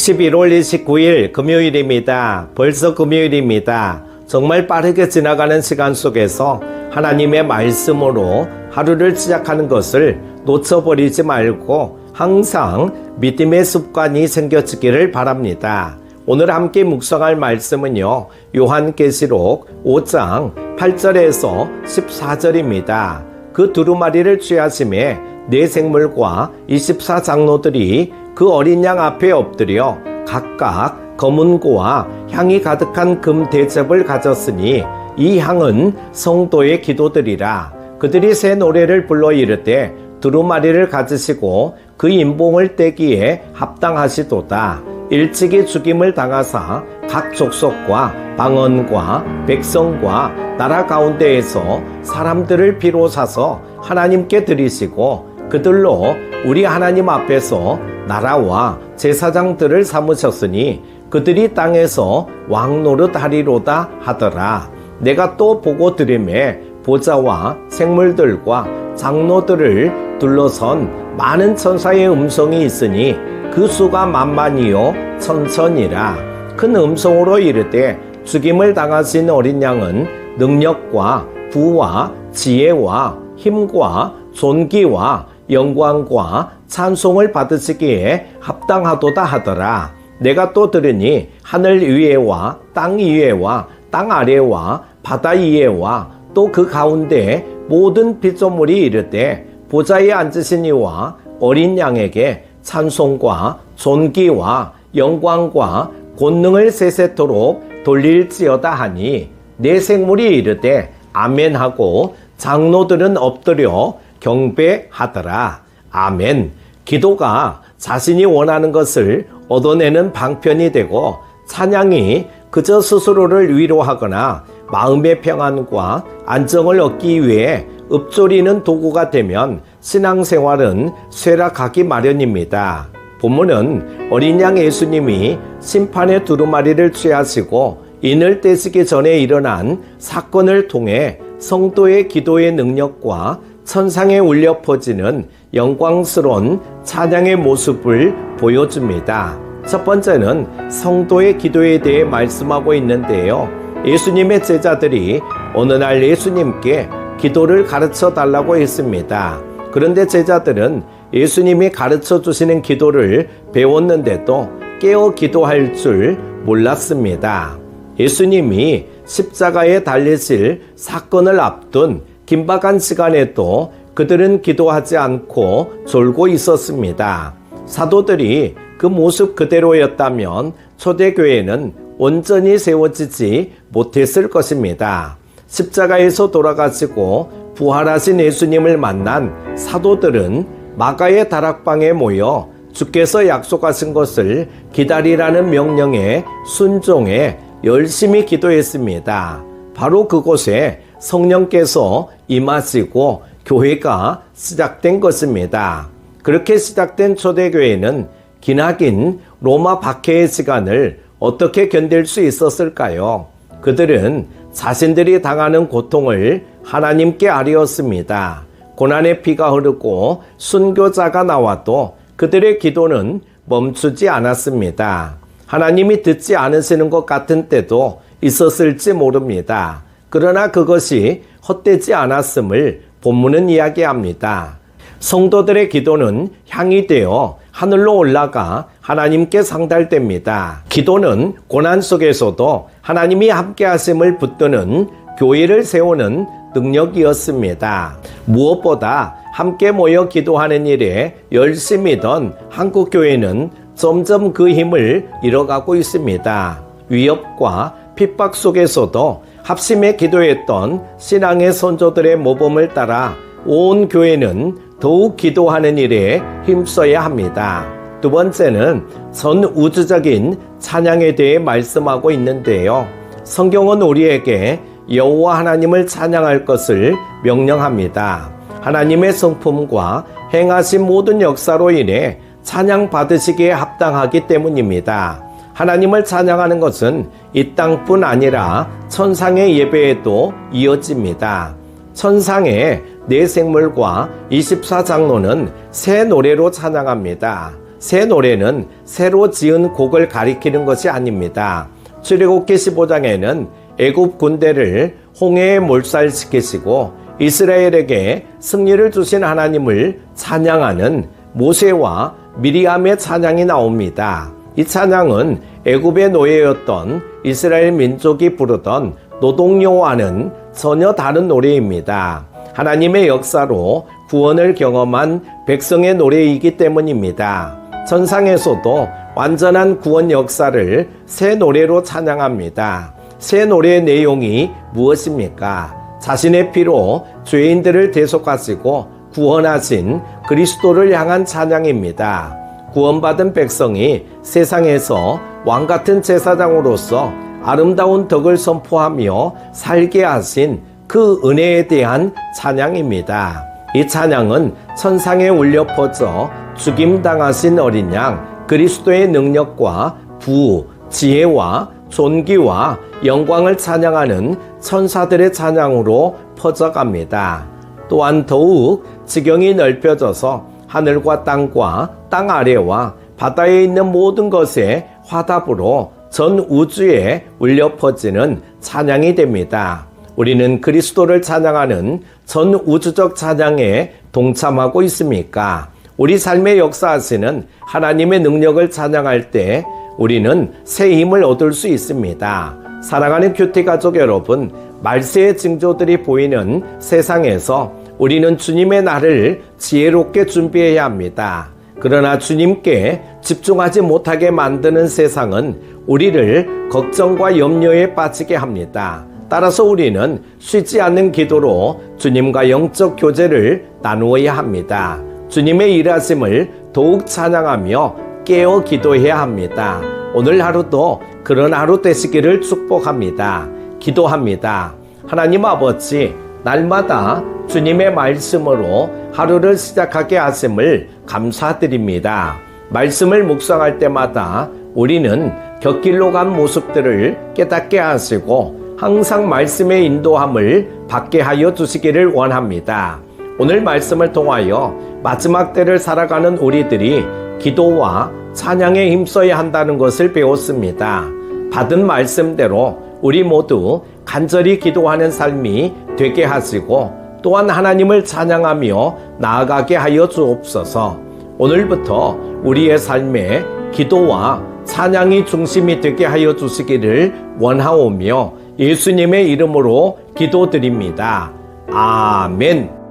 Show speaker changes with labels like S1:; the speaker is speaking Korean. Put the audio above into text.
S1: 11월 29일 금요일입니다. 벌써 금요일입니다. 정말 빠르게 지나가는 시간 속에서 하나님의 말씀으로 하루를 시작하는 것을 놓쳐버리지 말고 항상 믿음의 습관이 생겨지기를 바랍니다. 오늘 함께 묵상할 말씀은요, 요한계시록 5장 8절에서 14절입니다. 그 두루마리를 취하심에 네 생물과 24장로들이 그 어린 양 앞에 엎드려 각각 검은 고와 향이 가득한 금 대접을 가졌으니 이 향은 성도의 기도들이라. 그들이 새 노래를 불러 이르되 두루마리를 가지시고 그 인봉을 떼기에 합당하시도다. 일찍이 죽임을 당하사 각 족속과 방언과 백성과 나라 가운데에서 사람들을 피로 사서 하나님께 드리시고 그들로 우리 하나님 앞에서 나라와 제사장들을 삼으셨으니 그들이 땅에서 왕 노릇하리로다 하더라. 내가 또 보고 들으매 보좌와 생물들과 장로들을 둘러선 많은 천사의 음성이 있으니 그 수가 만만이요 천천이라. 큰 음성으로 이르되 죽임을 당하신 어린 양은 능력과 부와 지혜와 힘과 존귀와 영광과 찬송을 받으시기에 합당하도다 하더라. 내가 또 들으니 하늘 위에와 땅 위에와 땅 아래와 바다 위에와 또 그 가운데 모든 피조물이 이르되 보좌에 앉으신 이와 어린 양에게 찬송과 존귀와 영광과 권능을 세세토록 돌릴지어다 하니 네 생물이 이르되 아멘 하고 장로들은 엎드려 경배하더라. 아멘. 기도가 자신이 원하는 것을 얻어내는 방편이 되고 찬양이 그저 스스로를 위로하거나 마음의 평안과 안정을 얻기 위해 읊조리는 도구가 되면 신앙생활은 쇠락하기 마련입니다. 본문은 어린 양 예수님이 심판의 두루마리를 취하시고 인을 떼시기 전에 일어난 사건을 통해 성도의 기도의 능력과 천상에 울려 퍼지는 영광스러운 찬양의 모습을 보여줍니다. 첫 번째는 성도의 기도에 대해 말씀하고 있는데요. 예수님의 제자들이 어느 날 예수님께 기도를 가르쳐 달라고 했습니다. 그런데 제자들은 예수님이 가르쳐 주시는 기도를 배웠는데도 깨어 기도할 줄 몰랐습니다. 예수님이 십자가에 달리실 사건을 앞둔 긴박한 시간에도 그들은 기도하지 않고 졸고 있었습니다. 사도들이 그 모습 그대로였다면 초대교회는 온전히 세워지지 못했을 것입니다. 십자가에서 돌아가시고 부활하신 예수님을 만난 사도들은 마가의 다락방에 모여 주께서 약속하신 것을 기다리라는 명령에 순종해 열심히 기도했습니다. 바로 그곳에 성령께서 임하시고 교회가 시작된 것입니다. 그렇게 시작된 초대교회는 기나긴 로마 박해의 시간을 어떻게 견딜 수 있었을까요? 그들은 자신들이 당하는 고통을 하나님께 아뢰었습니다. 고난의 피가 흐르고 순교자가 나와도 그들의 기도는 멈추지 않았습니다. 하나님이 듣지 않으시는 것 같은 때도 있었을지 모릅니다. 그러나 그것이 헛되지 않았음을 본문은 이야기합니다. 성도들의 기도는 향이 되어 하늘로 올라가 하나님께 상달됩니다. 기도는 고난 속에서도 하나님이 함께 하심을 붙드는 교회를 세우는 능력이었습니다. 무엇보다 함께 모여 기도하는 일에 열심이던 한국교회는 점점 그 힘을 잃어가고 있습니다. 위협과 핍박 속에서도 합심해 기도했던 신앙의 선조들의 모범을 따라 온 교회는 더욱 기도하는 일에 힘써야 합니다. 두 번째는 전우주적인 찬양에 대해 말씀하고 있는데요. 성경은 우리에게 여호와 하나님을 찬양할 것을 명령합니다. 하나님의 성품과 행하신 모든 역사로 인해 찬양 받으시기에 합당하기 때문입니다. 하나님을 찬양하는 것은 이 땅뿐 아니라 천상의 예배에도 이어집니다. 천상의 네 생물과 24장로는 새 노래로 찬양합니다. 새 노래는 새로 지은 곡을 가리키는 것이 아닙니다. 출애굽기 15장에는 애굽 군대를 홍해에 몰살시키시고 이스라엘에게 승리를 주신 하나님을 찬양하는 모세와 미리암의 찬양이 나옵니다. 이 찬양은 애굽의 노예였던 이스라엘 민족이 부르던 노동요와는 전혀 다른 노래입니다. 하나님의 역사로 구원을 경험한 백성의 노래이기 때문입니다. 천상에서도 완전한 구원 역사를 새 노래로 찬양합니다. 새 노래의 내용이 무엇입니까? 자신의 피로 죄인들을 대속하시고 구원하신 그리스도를 향한 찬양입니다. 구원받은 백성이 세상에서 왕같은 제사장으로서 아름다운 덕을 선포하며 살게 하신 그 은혜에 대한 찬양입니다. 이 찬양은 천상에 울려 퍼져 죽임당하신 어린 양 그리스도의 능력과 부, 지혜와 존귀와 영광을 찬양하는 천사들의 찬양으로 퍼져갑니다. 또한 더욱 지경이 넓혀져서 하늘과 땅 아래와 바다에 있는 모든 것의 화답으로 전 우주에 울려 퍼지는 찬양이 됩니다. 우리는 그리스도를 찬양하는 전 우주적 찬양에 동참하고 있습니까? 우리 삶에 역사하시는 하나님의 능력을 찬양할 때 우리는 새 힘을 얻을 수 있습니다. 사랑하는 큐티 가족 여러분, 말세의 징조들이 보이는 세상에서 우리는 주님의 날을 지혜롭게 준비해야 합니다. 그러나 주님께 집중하지 못하게 만드는 세상은 우리를 걱정과 염려에 빠지게 합니다. 따라서 우리는 쉬지 않는 기도로 주님과 영적 교제를 나누어야 합니다. 주님의 일하심을 더욱 찬양하며 깨어 기도해야 합니다. 오늘 하루도 그런 하루 되시기를 축복합니다. 기도합니다. 하나님 아버지, 날마다 주님의 말씀으로 하루를 시작하게 하심을 감사드립니다. 말씀을 묵상할 때마다 우리는 곁길로 간 모습들을 깨닫게 하시고 항상 말씀의 인도함을 받게 하여 주시기를 원합니다. 오늘 말씀을 통하여 마지막 때를 살아가는 우리들이 기도와 찬양에 힘써야 한다는 것을 배웠습니다. 받은 말씀대로 우리 모두 간절히 기도하는 삶이 되게 하시고 또한 하나님을 찬양하며 나아가게 하여 주옵소서. 오늘부터 우리의 삶에 기도와 찬양이 중심이 되게 하여 주시기를 원하오며 예수님의 이름으로 기도드립니다. 아멘.